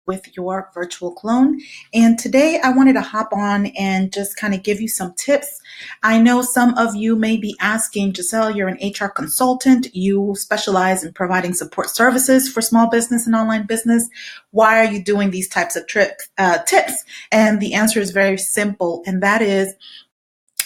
with your virtual clone. And today I wanted to hop on and just kind of give you some tips. I know some of you may be asking, Giselle, you're an HR consultant. You specialize in providing support services for small business and online business. Why are you doing these types of tips? And the answer is very simple, and that is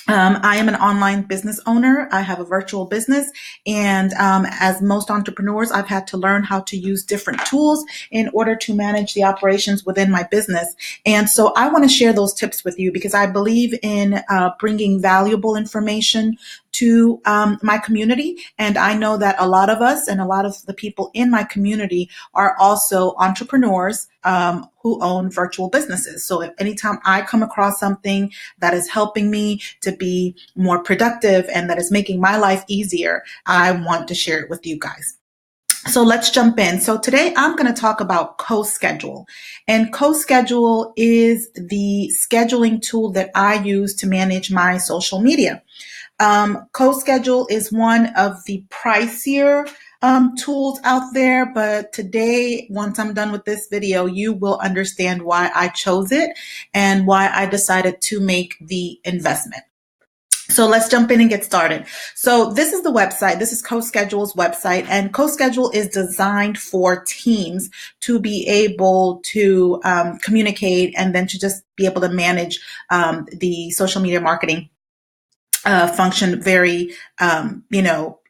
I am an online business owner. I have a virtual business. And as most entrepreneurs, I've had to learn how to use different tools in order to manage the operations within my business. And so I want to share those tips with you because I believe in bringing valuable information to my community. And I know that a lot of us and a lot of the people in my community are also entrepreneurs who own virtual businesses. So if anytime I come across something that is helping me to be more productive and that is making my life easier, I want to share it with you guys. So let's jump in. So today I'm going to talk about Coschedule. And Coschedule is the scheduling tool that I use to manage my social media. Coschedule is one of the pricier tools out there, but today, once I'm done with this video, you will understand why I chose it and why I decided to make the investment. So let's jump in and get started. So this is the website. This is Coschedule's website, and Coschedule is designed for teams to be able to communicate and then to just be able to manage the social media marketing function very,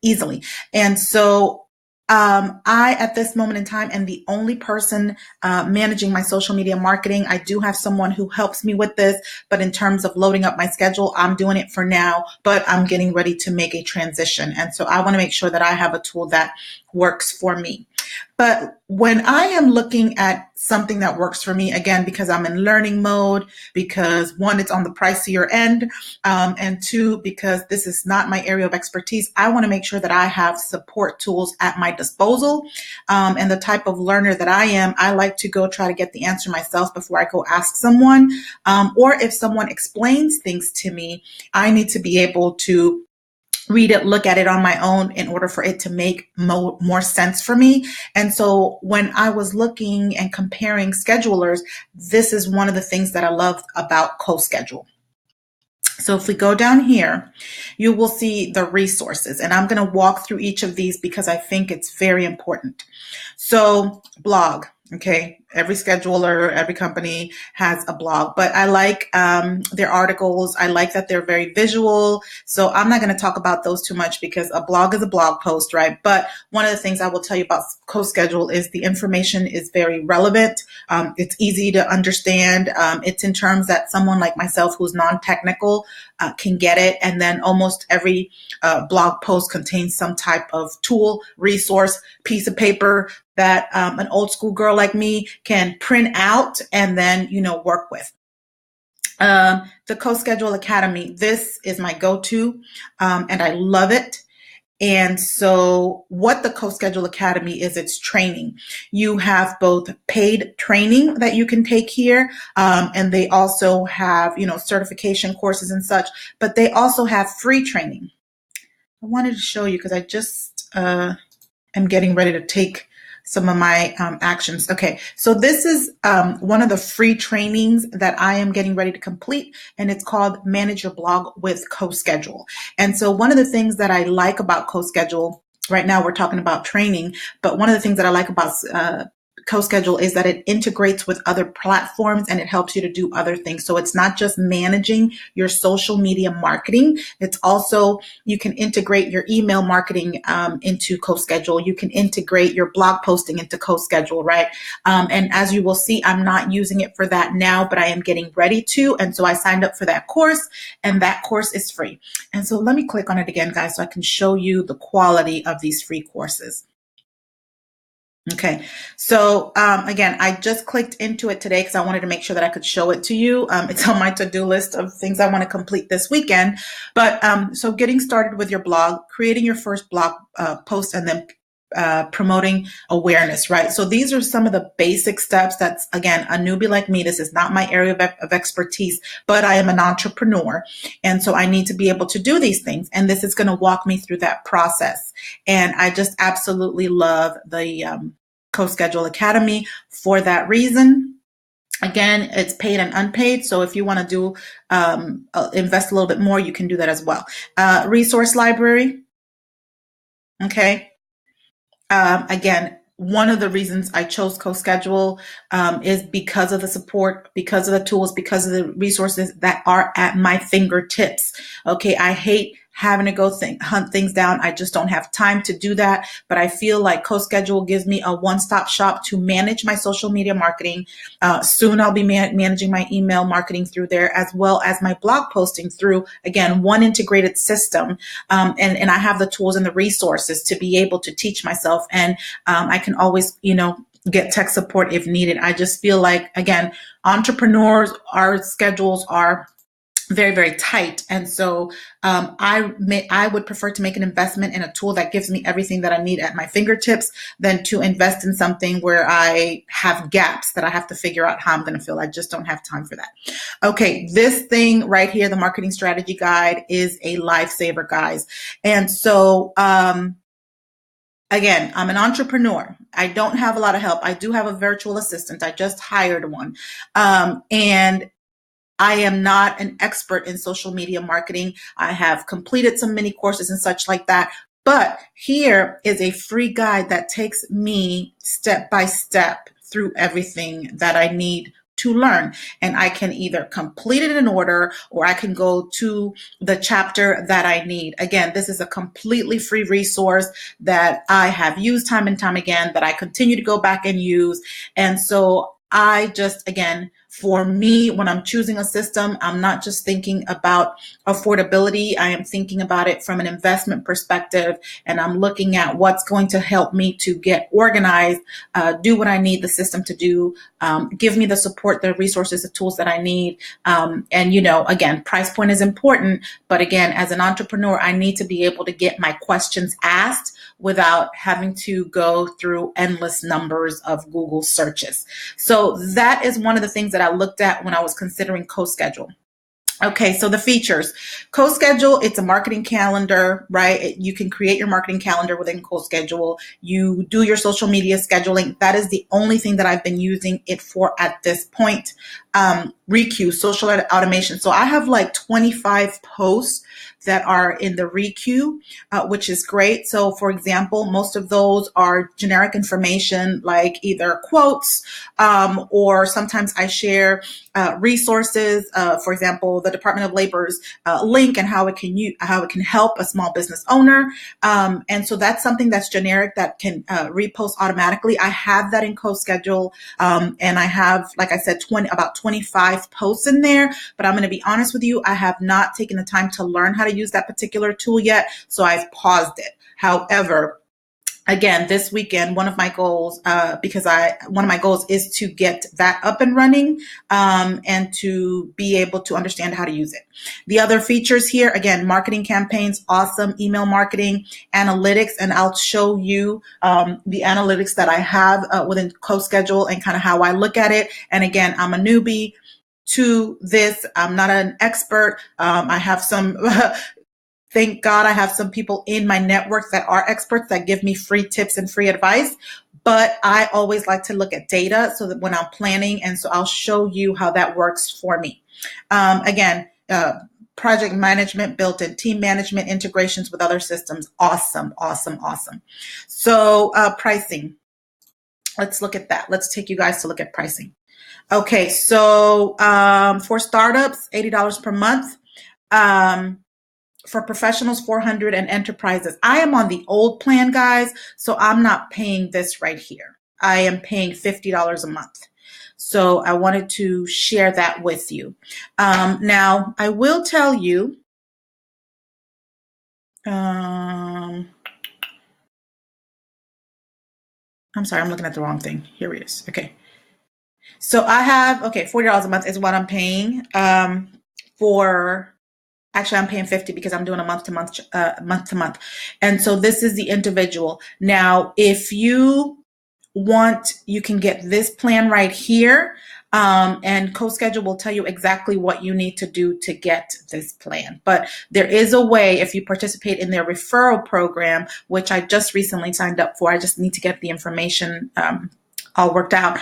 easily. And so I, at this moment in time, am the only person managing my social media marketing. I do have someone who helps me with this, but in terms of loading up my schedule, I'm doing it for now, but I'm getting ready to make a transition. And so I want to make sure that I have a tool that works for me. But when I am looking at something that works for me, again, because I'm in learning mode, because one, it's on the pricier end, and two, because this is not my area of expertise, I want to make sure that I have support tools at my disposal. And the type of learner that I am, I like to go try to get the answer myself before I go ask someone. Or if someone explains things to me, I need to be able to read it, look at it on my own in order for it to make more sense for me. And so when I was looking and comparing schedulers, this is one of the things that I love about Coschedule. So if we go down here, you will see the resources, and I'm going to walk through each of these because I think it's very important. So blog. Okay, every scheduler, every company has a blog, but I like their articles. I like that they're very visual. So I'm not going to talk about those too much because a blog is a blog post, right? But one of the things I will tell you about Coschedule is the information is very relevant. It's easy to understand. It's in terms that someone like myself who's non-technical can get it. And then almost every blog post contains some type of tool, resource, piece of paper that an old school girl like me can print out and then, work with. The Coschedule Academy, this is my go-to, and I love it. And so what the Coschedule Academy is, it's training. You have both paid training that you can take here, and they also have, certification courses and such, but they also have free training. I wanted to show you because I just am getting ready to take some of my actions. Okay, so this is one of the free trainings that I am getting ready to complete, and it's called Manage Your Blog with Coschedule. And so one of the things that I like about Coschedule, right now we're talking about training, but one of the things that I like about Coschedule is that it integrates with other platforms and it helps you to do other things. So it's not just managing your social media marketing. It's also, you can integrate your email marketing into Coschedule. You can integrate your blog posting into Coschedule, right? And as you will see, I'm not using it for that now, but I am getting ready to. And so I signed up for that course, and that course is free. And so let me click on it again, guys, so I can show you the quality of these free courses. Okay, so again, I just clicked into it today because I wanted to make sure that I could show it to you. It's on my to-do list of things I want to complete this weekend. But so getting started with your blog, creating your first blog post, and then promoting awareness, right? So these are some of the basic steps. That's, again, a newbie like me. This is not my area of expertise, but I am an entrepreneur. And so I need to be able to do these things. And this is going to walk me through that process. And I just absolutely love the Coschedule Academy for that reason. Again, it's paid and unpaid. So if you want to do invest a little bit more, you can do that as well. Resource library. Okay. Again, one of the reasons I chose Coschedule is because of the support, because of the tools, because of the resources that are at my fingertips. Okay, I hate having to go hunt things down. I just don't have time to do that. But I feel like Coschedule gives me a one-stop shop to manage my social media marketing. Soon I'll be managing my email marketing through there, as well as my blog posting through, again, one integrated system. And I have the tools and the resources to be able to teach myself. And I can always, get tech support if needed. I just feel like, again, entrepreneurs, our schedules are very, very tight. And so I would prefer to make an investment in a tool that gives me everything that I need at my fingertips than to invest in something where I have gaps that I have to figure out how I'm going to fill. I just don't have time for that. Okay, this thing right here, the marketing strategy guide, is a lifesaver, guys. And so again, I'm an entrepreneur. I don't have a lot of help. I do have a virtual assistant. I just hired one. And I am not an expert in social media marketing. I have completed some mini courses and such like that. But here is a free guide that takes me step by step through everything that I need to learn. And I can either complete it in order, or I can go to the chapter that I need. Again, this is a completely free resource that I have used time and time again, that I continue to go back and use. And so I just, again, for me, when I'm choosing a system, I'm not just thinking about affordability. I am thinking about it from an investment perspective, and I'm looking at what's going to help me to get organized, do what I need the system to do, give me the support, the resources, the tools that I need. And, again, price point is important. But again, as an entrepreneur, I need to be able to get my questions asked without having to go through endless numbers of Google searches. So that is one of the things that I looked at when I was considering Coschedule. Okay, so the features. Coschedule, it's a marketing calendar, right? You can create your marketing calendar within Coschedule. You do your social media scheduling. That is the only thing that I've been using it for at this point. Requeue, social automation. So I have like 25 posts that are in the requeue, which is great. So for example, most of those are generic information, like either quotes, or sometimes I share resources, for example, the Department of Labor's link and how it can help a small business owner. And so that's something that's generic that can repost automatically. I have that in Coschedule, and I have, like I said, about 25 posts in there. But I'm going to be honest with you, I have not taken the time to learn how to use that particular tool yet, so I've paused it. However, again, this weekend, one of my goals, one of my goals is to get that up and running, and to be able to understand how to use it. The other features here, again, marketing campaigns, awesome, email marketing, analytics, and I'll show you the analytics that I have within Coschedule and kind of how I look at it. And again, I'm a newbie to this. I'm not an expert. I have some thank God I have some people in my network that are experts that give me free tips and free advice. But I always like to look at data so that when I'm planning, and so I'll show you how that works for me. Again, project management, built-in team management, integrations with other systems. Awesome, awesome, awesome. So pricing. Let's look at that. Let's take you guys to look at pricing. Okay, so for startups, $80 per month. For professionals, $400, and enterprises. I am on the old plan, guys, so I'm not paying this right here. I am paying $50 a month. So I wanted to share that with you. Now, I will tell you, I'm sorry, I'm looking at the wrong thing. Here it is. Okay. So I have, $40 a month is what I'm paying Actually, I'm paying $50 because I'm doing a month to month. And so this is the individual. Now, if you want, you can get this plan right here. And Coschedule will tell you exactly what you need to do to get this plan. But there is a way, if you participate in their referral program, which I just recently signed up for, I just need to get the information all worked out.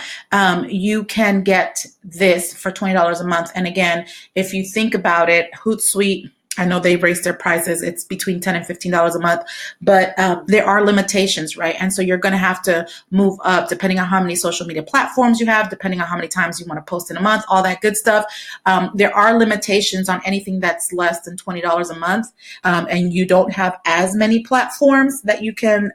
You can get this for $20 a month. And again, if you think about it, Hootsuite, I know they've raised their prices. It's between $10 and $15 a month, but there are limitations, right? And so you're going to have to move up depending on how many social media platforms you have, depending on how many times you want to post in a month, all that good stuff. There are limitations on anything that's less than $20 a month, and you don't have as many platforms that you can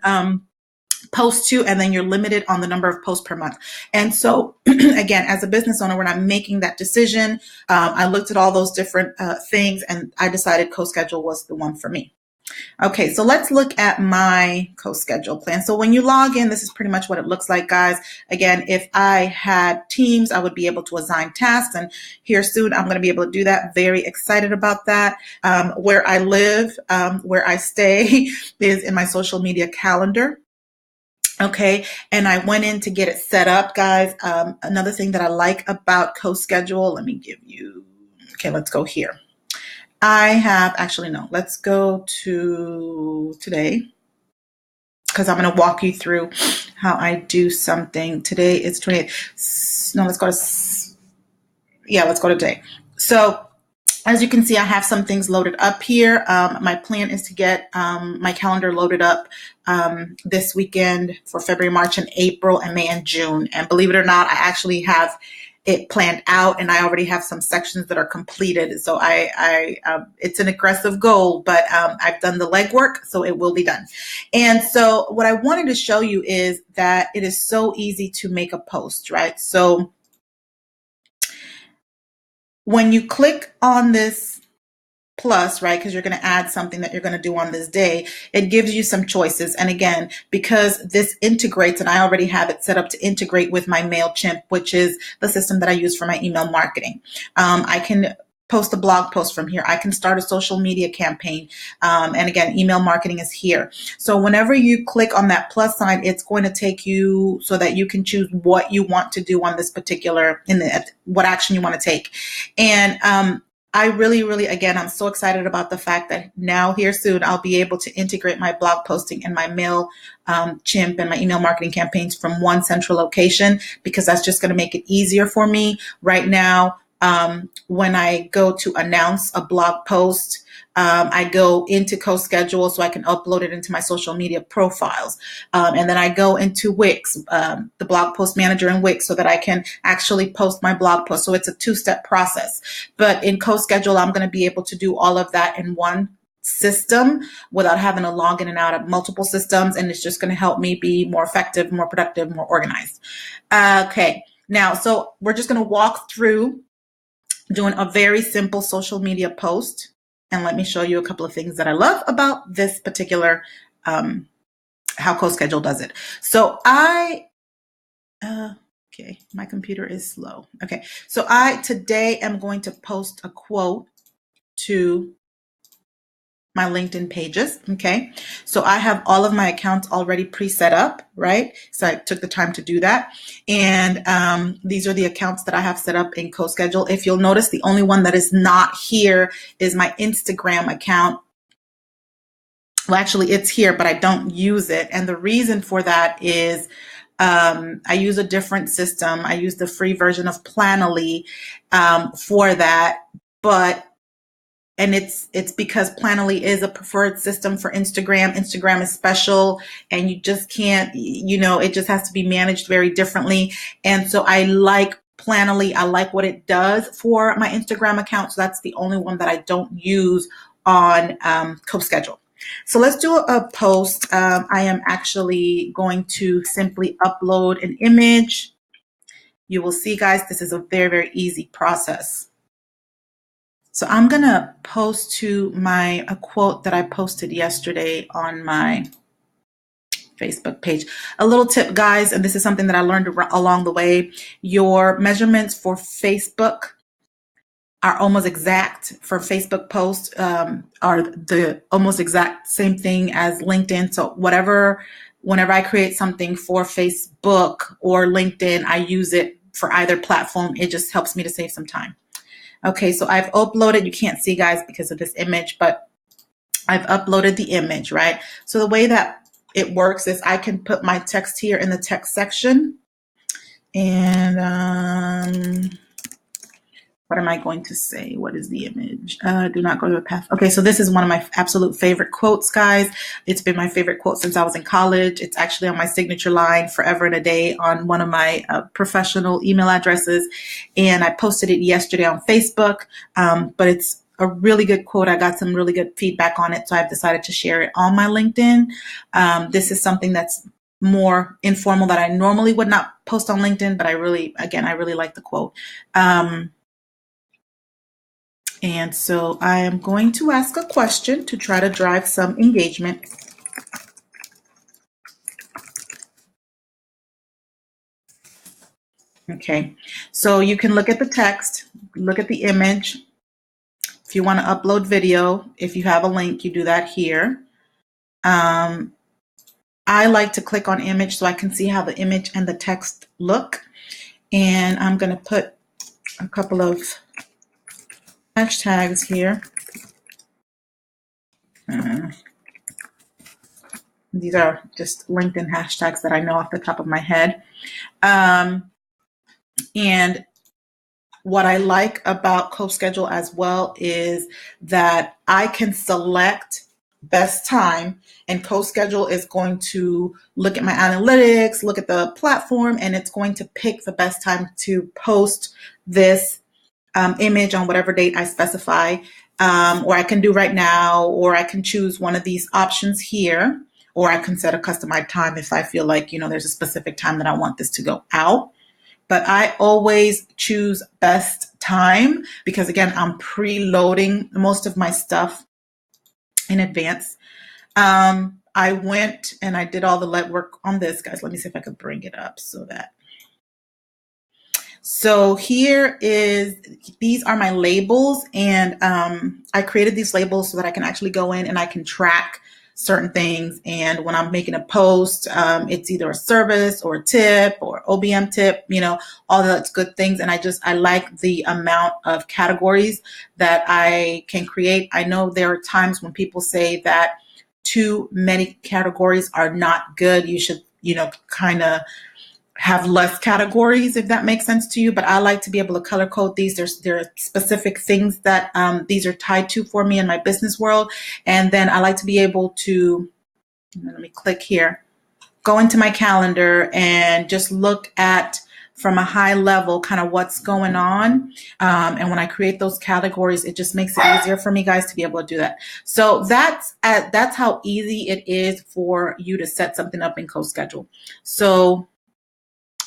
post to, and then you're limited on the number of posts per month. And so again, as a business owner, when I'm making that decision, I looked at all those different things, and I decided Coschedule was the one for me. Okay, so let's look at my Coschedule plan. So when you log in, this is pretty much what it looks like, guys. Again, if I had Teams, I would be able to assign tasks, and here soon I'm going to be able to do that. Very excited about that. Where I live, where I stay is in my social media calendar. Okay, and I went in to get it set up, guys. Another thing that I like about Coschedule, let me give you, okay, let's go here. Let's go to today, because I'm going to walk you through how I do something. Today is 28th. No, let's go to today. So as you can see, I have some things loaded up here. My plan is to get my calendar loaded up this weekend for February, March, and April, and May and June. And believe it or not, I actually have it planned out, and I already have some sections that are completed. So it's an aggressive goal, but I've done the legwork, so it will be done. And so what I wanted to show you is that it is so easy to make a post, right? So when you click on this plus, right, because you're going to add something that you're going to do on this day, it gives you some choices. And again, because this integrates, and I already have it set up to integrate with my MailChimp, which is the system that I use for my email marketing. I can post a blog post from here. I can start a social media campaign. And again, email marketing is here. So whenever you click on that plus sign, it's going to take you so that you can choose what you want to do on this particular, what action you want to take. And I really, again, I'm so excited about the fact that now here soon, I'll be able to integrate my blog posting and my MailChimp and my email marketing campaigns from one central location, because that's just going to make it easier for me right now. When I go to announce a blog post, I go into Coschedule so I can upload it into my social media profiles. And then I go into Wix, the blog post manager in Wix, so that I can actually post my blog post. So it's a two-step process. But in Coschedule, I'm going to be able to do all of that in one system without having to log in and out of multiple systems. And it's just going to help me be more effective, more productive, more organized. Okay. Now, so we're just going to walk through doing a very simple social media post. And let me show you a couple of things that I love about this particular, how Coschedule does it. So okay, my computer is slow. Okay, so today am going to post a quote to my LinkedIn pages. Okay, so I have all of my accounts already pre-set up, right? So I took the time to do that. And these are the accounts that I have set up in Coschedule. If you'll notice, the only one that is not here is my Instagram account. Well, actually it's here, but I don't use it. And the reason for that is I use a different system. I use the free version of Planoly for that, and it's because Planoly is a preferred system for Instagram. Instagram is special, and you just can't, it just has to be managed very differently. And so I like Planoly. I like what it does for my Instagram account. So that's the only one that I don't use on Coschedule. So let's do a post. I am actually going to simply upload an image. You will see, guys, this is a very, very easy process. So I'm going to post to a quote that I posted yesterday on my Facebook page. A little tip, guys, and this is something that I learned along the way. Your measurements for Facebook are almost exact for Facebook posts, are the almost exact same thing as LinkedIn. So whenever I create something for Facebook or LinkedIn, I use it for either platform. It just helps me to save some time. Okay, so I've uploaded, you can't see guys because of this image, but I've uploaded the image, right? So the way that it works is I can put my text here in the text section. And what am I going to say? What is the image? Do not go to a path. Okay, so this is one of my absolute favorite quotes, guys. It's been my favorite quote since I was in college. It's actually on my signature line, forever and a day, on one of my professional email addresses. And I posted it yesterday on Facebook, but it's a really good quote. I got some really good feedback on it, so I've decided to share it on my LinkedIn. This is something that's more informal that I normally would not post on LinkedIn, but I really like the quote. And so I am going to ask a question to try to drive some engagement. Okay, so you can look at the text, look at the image. If you want to upload video, if you have a link, you do that here. I like to click on image so I can see how the image and the text look. And I'm going to put a couple of hashtags here. These are just LinkedIn hashtags that I know off the top of my head. And what I like about Coschedule as well is that I can select best time, and Coschedule is going to look at my analytics, look at the platform, and it's going to pick the best time to post this image on whatever date I specify, or I can do right now, or I can choose one of these options here, or I can set a customized time if I feel like, there's a specific time that I want this to go out. But I always choose best time because, again, I'm preloading most of my stuff in advance. I went and I did all the legwork on this, guys. Let me see if I could bring it up So here these are my labels, and I created these labels so that I can actually go in and I can track certain things. And when I'm making a post, it's either a service or a tip or OBM tip, all that's good things. And I like the amount of categories that I can create. I know there are times when people say that too many categories are not good. You should, kind of have less categories, if that makes sense to you. But I like to be able to color code these. There are specific things that these are tied to for me in my business world. And then I like to be able to, let me click here, go into my calendar and just look at, from a high level, kind of what's going on. And when I create those categories, it just makes it easier for me, guys, to be able to do that. So that's how easy it is for you to set something up in Coschedule. So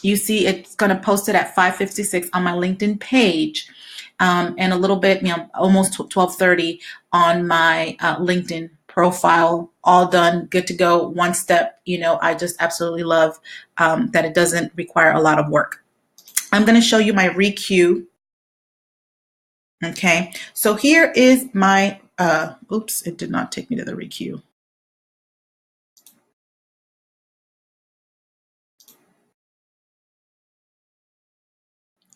you see it's going to post it at 5:56 on my LinkedIn page, and a little bit, almost 12:30 on my LinkedIn profile. All done, good to go, one step. I just absolutely love that it doesn't require a lot of work. I'm going to show you my requeue. Okay, so here is my, oops, it did not take me to the requeue.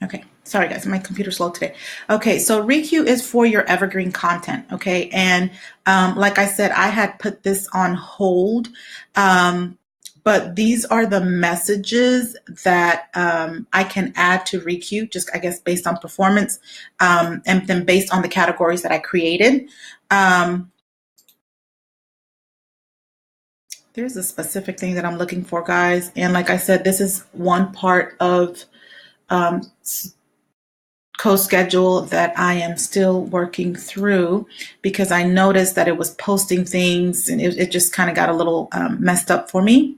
Okay, sorry guys, my computer's slow today. Okay, so requeue is for your evergreen content, okay? And like I said, I had put this on hold, but these are the messages that I can add to requeue, just I guess based on performance, and then based on the categories that I created. There's a specific thing that I'm looking for, guys. And like I said, this is one part of Coschedule that I am still working through, because I noticed that it was posting things and it just kind of got a little messed up for me.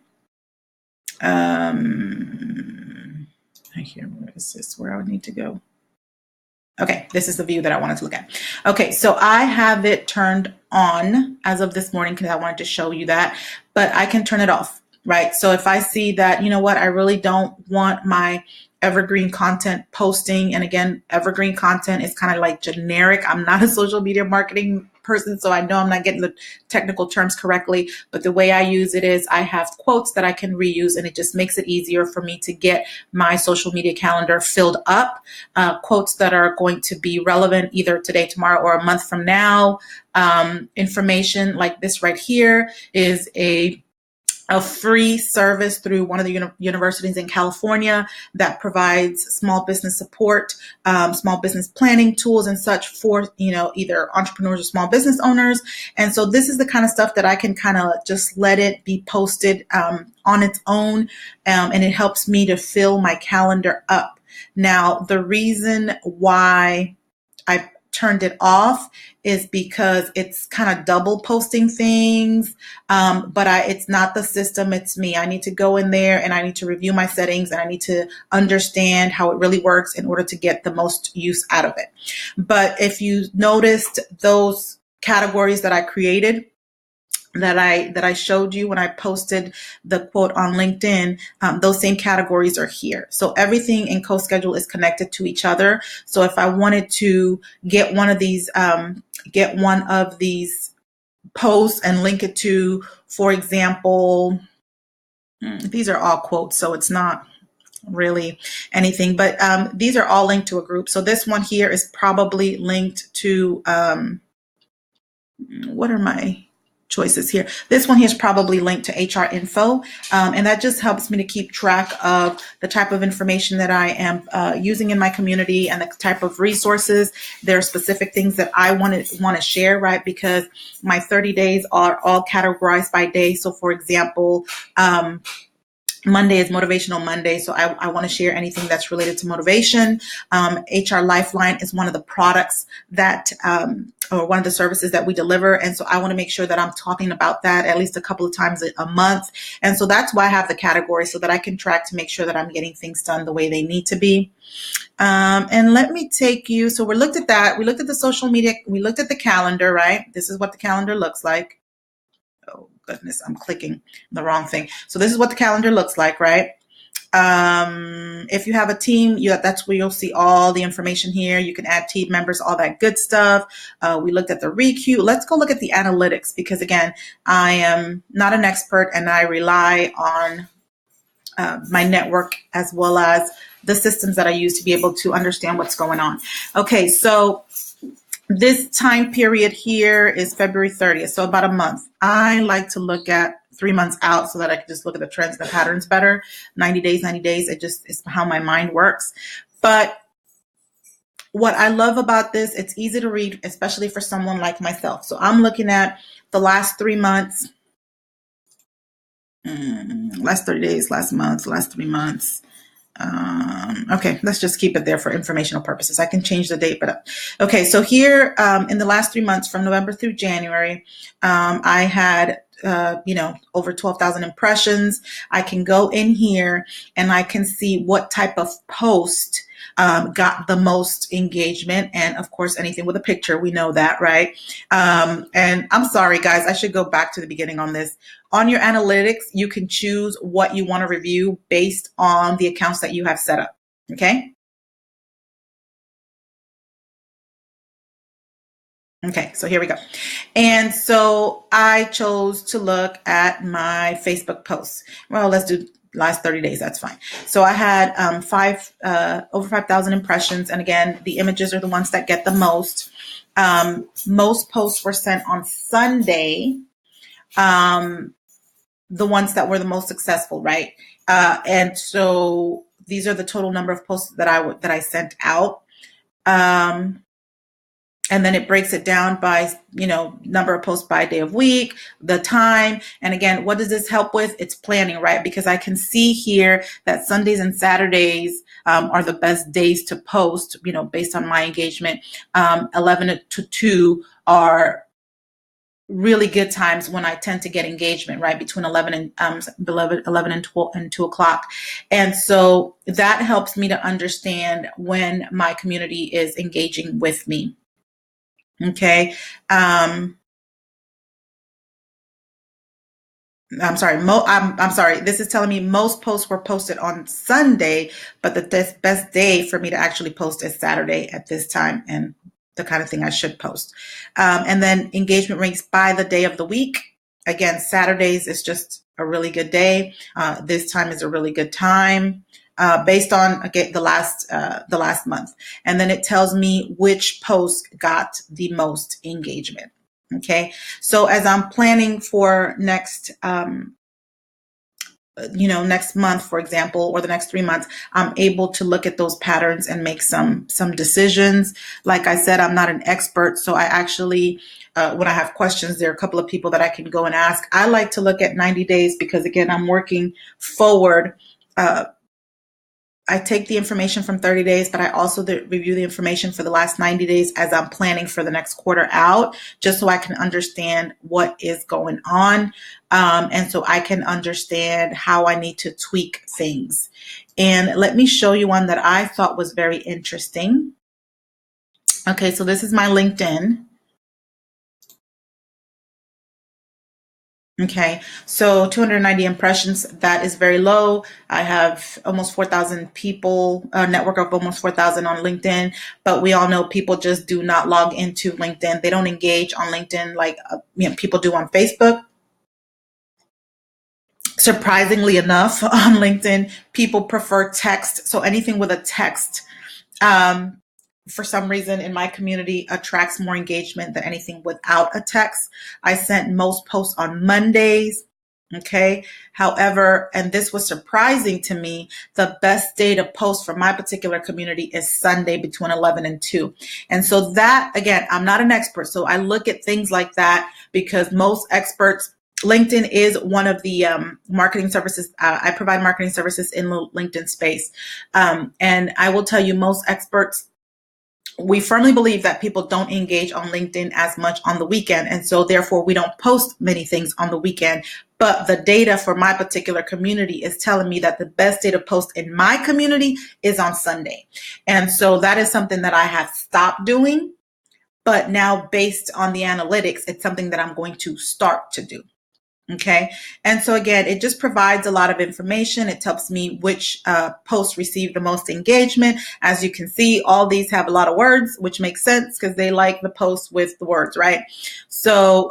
Here, where is this? Where I would need to go? Okay, this is the view that I wanted to look at. Okay, so I have it turned on as of this morning because I wanted to show you that, but I can turn it off, right? So if I see that, I really don't want my evergreen content posting, and again, evergreen content is kind of like generic. I'm not a social media marketing person, so I know I'm not getting the technical terms correctly. But the way I use it is I have quotes that I can reuse, and it just makes it easier for me to get my social media calendar filled up. Quotes that are going to be relevant either today, tomorrow, or a month from now. Information like this right here is a free service through one of the universities in California that provides small business support, small business planning tools and such for, either entrepreneurs or small business owners. And so this is the kind of stuff that I can kind of just let it be posted on its own. And it helps me to fill my calendar up. Now, the reason why I turned it off is because it's kind of double posting things. But it's not the system, it's me. I need to go in there and I need to review my settings and I need to understand how it really works in order to get the most use out of it. But if you noticed those categories that I created, that I showed you when I posted the quote on LinkedIn, those same categories are here. So everything in Coschedule is connected to each other. So if I wanted to get one of these posts and link it to, for example, these are all quotes, so it's not really anything, but these are all linked to a group. So this one here is probably linked to, what are my choices here? This one here is probably linked to HR info. And that just helps me to keep track of the type of information that I am using in my community and the type of resources. There are specific things that I want to share, right? Because my 30 days are all categorized by day. So for example, Monday is Motivational Monday, so I want to share anything that's related to motivation. HR Lifeline is one of the products that, or one of the services that we deliver. And so I want to make sure that I'm talking about that at least a couple of times a month. And so that's why I have the category, so that I can track to make sure that I'm getting things done the way they need to be. And let me take you, so we looked at that. We looked at the social media. We looked at the calendar, right? This is what the calendar looks like. Oh goodness, I'm clicking the wrong thing. So this is what the calendar looks like, right? If you have a team, that's where you'll see all the information here. You can add team members, all that good stuff. We looked at the requeue. Let's go look at the analytics, because again, I am not an expert and I rely on my network as well as the systems that I use to be able to understand what's going on. Okay, so this time period here is February 30th, so about a month. I like to look at 3 months out so that I can just look at the trends and the patterns better. 90 days, it's how my mind works. But what I love about this, it's easy to read, especially for someone like myself. So I'm looking at the last 3 months, last 30 days, last month, last 3 months. Okay, let's just keep it there for informational purposes. I can change the date, but okay. So here, in the last 3 months, from November through January, I had, over 12,000 impressions. I can go in here and I can see what type of post got the most engagement. And of course, anything with a picture, we know that, right? And I'm sorry, guys, I should go back to the beginning on this. On your analytics, you can choose what you want to review based on the accounts that you have set up. Okay. Okay, so here we go. And so I chose to look at my Facebook posts. Well, let's do last 30 days. That's fine. So I had over 5,000 impressions. And again, the images are the ones that get the most. Most posts were sent on Sunday. The ones that were the most successful, right? And so these are the total number of posts that I sent out. And then it breaks it down by, number of posts by day of week, the time. And again, what does this help with? It's planning, right? Because I can see here that Sundays and Saturdays are the best days to post, based on my engagement. 11 to 2 are really good times when I tend to get engagement, right? Between 11 and 12 and 2 o'clock. And so that helps me to understand when my community is engaging with me. Okay. I'm sorry. I'm sorry. This is telling me most posts were posted on Sunday, but the best day for me to actually post is Saturday at this time. And the kind of thing I should post. And then engagement rates by the day of the week. Again, Saturdays is just a really good day. This time is a really good time. Based on again the last month, and then it tells me which post got the most engagement. Okay, so as I'm planning for next next month, for example, or the next 3 months, I'm able to look at those patterns and make some decisions. Like I said, I'm not an expert, so I actually when I have questions, there are a couple of people that I can go and ask. I like to look at 90 days because, again, I'm working forward. I take the information from 30 days, but I also review the information for the last 90 days as I'm planning for the next quarter out, just so I can understand what is going on. And so I can understand how I need to tweak things. And let me show you one that I thought was very interesting. Okay, so this is my LinkedIn. Okay, so 290 impressions, that is very low. I have almost 4,000 people, a network of almost 4,000 on LinkedIn, but we all know people just do not log into LinkedIn. They don't engage on LinkedIn like people do on Facebook. Surprisingly enough, on LinkedIn, people prefer text. So anything with a text, for some reason in my community, attracts more engagement than anything without a text. I sent most posts on Mondays. Okay. However, and this was surprising to me, the best day to post for my particular community is Sunday between 11 and 2. And so that, again, I'm not an expert. So I look at things like that because most experts, LinkedIn is one of the marketing services. I provide marketing services in the LinkedIn space. And I will tell you, most experts, we firmly believe that people don't engage on LinkedIn as much on the weekend. And so therefore we don't post many things on the weekend. But the data for my particular community is telling me that the best day to post in my community is on Sunday. And so that is something that I have stopped doing. But now based on the analytics, it's something that I'm going to start to do. Okay. And so again, it just provides a lot of information. It tells me which posts receive the most engagement. As you can see, all these have a lot of words, which makes sense because they like the posts with the words, right? So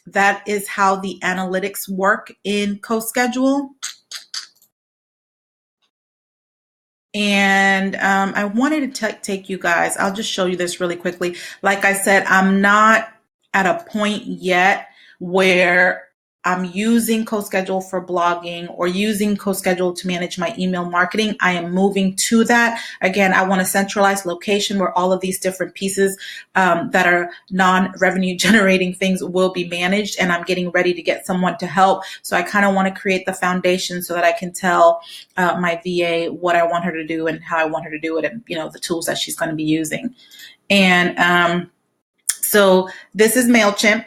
that is how the analytics work in Coschedule. And I wanted to take you guys, I'll just show you this really quickly. Like I said, I'm not at a point yet where I'm using Coschedule for blogging or using Coschedule to manage my email marketing. I am moving to that. Again, I want a centralized location where all of these different pieces that are non-revenue generating things will be managed. And I'm getting ready to get someone to help. So I kind of want to create the foundation so that I can tell my VA what I want her to do and how I want her to do it, and the tools that she's going to be using. And so this is MailChimp.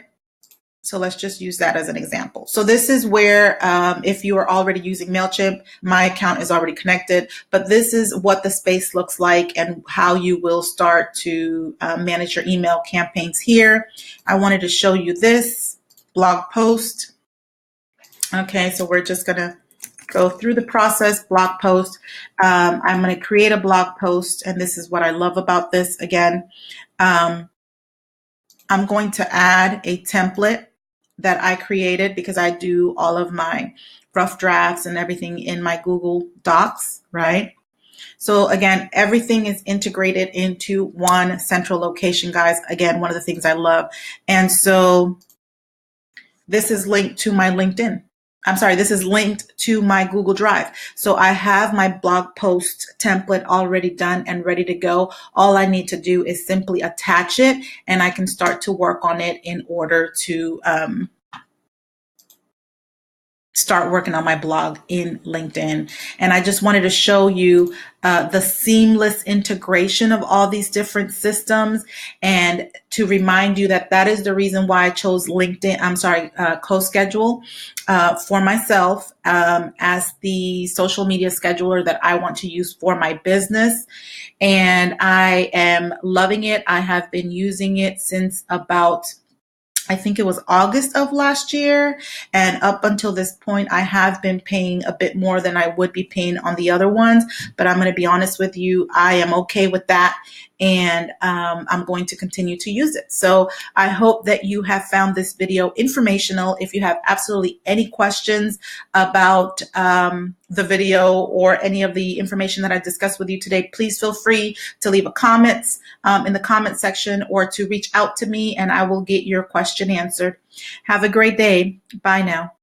So let's just use that as an example. So this is where if you are already using MailChimp, my account is already connected, but this is what the space looks like and how you will start to manage your email campaigns here. I wanted to show you this blog post. Okay, so we're just going to go through the process. Blog post. I'm going to create a blog post, and this is what I love about this. Again, I'm going to add a template that I created because I do all of my rough drafts and everything in my Google Docs, right? So again, everything is integrated into one central location, guys. Again, one of the things I love. And so this is linked to my LinkedIn. I'm sorry, this is linked to my Google Drive. So I have my blog post template already done and ready to go. All I need to do is simply attach it, and I can start to work on it in order to start working on my blog in LinkedIn. And I just wanted to show you the seamless integration of all these different systems, and to remind you that that is the reason why I chose Coschedule for myself as the social media scheduler that I want to use for my business. And I am loving it. I have been using it since about, I think it was August of last year. And up until this point, I have been paying a bit more than I would be paying on the other ones. But I'm going to be honest with you, I am okay with that. and I'm going to continue to use it. So I hope that you have found this video informational. If you have absolutely any questions about the video or any of the information that I discussed with you today, please feel free to leave a comment in the comment section or to reach out to me, and I will get your question answered. Have a great day. Bye now.